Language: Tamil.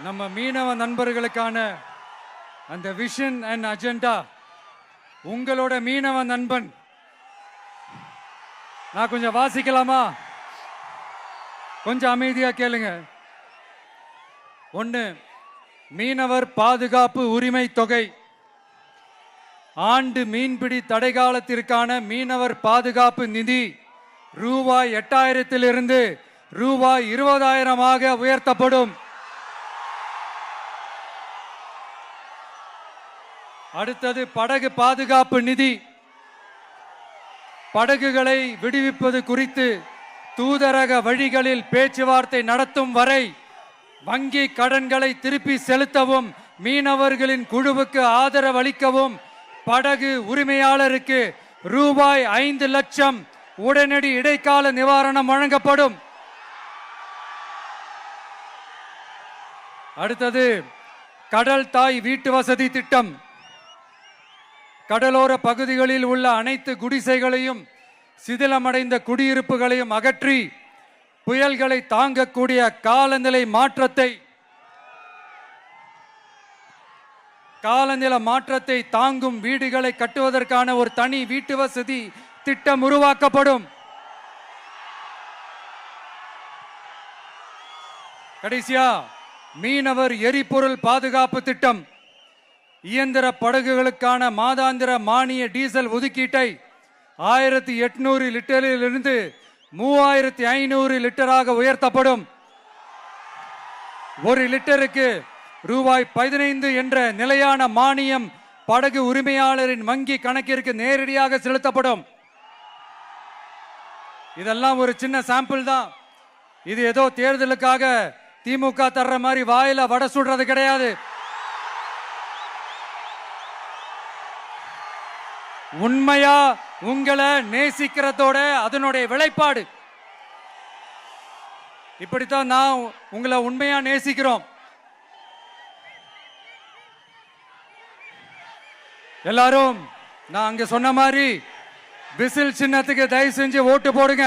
நம்ம மீனவ நண்பர்களுக்கான அந்த விஷன் அண்ட் அஜெண்டா உங்களோட மீனவ நண்பன். நான் கொஞ்சம் வாசிக்கலாமா? கொஞ்சம் அமைதியா கேளுங்க. 1. மீனவர் பாதுகாப்பு உரிமை தொகை. ஆண்டு மீன்பிடி தடைகாலத்திற்கான மீனவர் பாதுகாப்பு நிதி ரூபாய் 8000 ரூபாய் 20,000 உயர்த்தப்படும். அடுத்தது படகு பாதுகாப்பு நிதி. படகுகளை விடுவிப்பது குறித்து தூதரக வழிகளில் பேச்சுவார்த்தை நடத்தும் வரை வங்கி கடன்களை திருப்பி செலுத்தவும் மீனவர்களின் குழுவுக்கு ஆதரவு அளிக்கவும் படகு உரிமையாளருக்கு ரூபாய் 5 லட்சம் உடனடி இடைக்கால நிவாரணம் வழங்கப்படும். அடுத்தது கடல் தாய் வீட்டு வசதி திட்டம். கடலோர பகுதிகளில் உள்ள அனைத்து குடிசைகளையும் சிதிலமடைந்த குடியிருப்புகளையும் அகற்றி புயல்களை தாங்கக்கூடிய காலநிலை மாற்றத்தை தாங்கும் வீடுகளை கட்டுவதற்கான ஒரு தனி வீட்டு வசதி திட்டம் உருவாக்கப்படும். கடைசியா மீனவர் எரிபொருள் பாதுகாப்பு திட்டம். இயந்திர படகுகளுக்கான மாதாந்திர மானிய டீசல் ஒதுக்கீட்டை 1800 லிட்டரிலிருந்து 3500 லிட்டராக உயர்த்தப்படும். 1 லிட்டருக்கு ரூபாய் 15 என்ற நிலையான மானியம் படகு உரிமையாளரின் வங்கி கணக்கிற்கு நேரடியாக செலுத்தப்படும். இதெல்லாம் ஒரு சின்ன சாம்பிள் தான். இது ஏதோ தேர்தலுக்காக திமுக தர்ற மாதிரி வாயில வடை சுடுறது கிடையாது. உண்மையா உங்களை நேசிக்கிறதோட அதனுடைய விளைப்பாடு. இப்படித்தான் நான் உங்களை உண்மையா நேசிக்கிறோம். எல்லாரும் நான் அங்க சொன்ன மாதிரி விசில் சின்னத்துக்கு தயவு செஞ்சு ஓட்டு போடுங்க.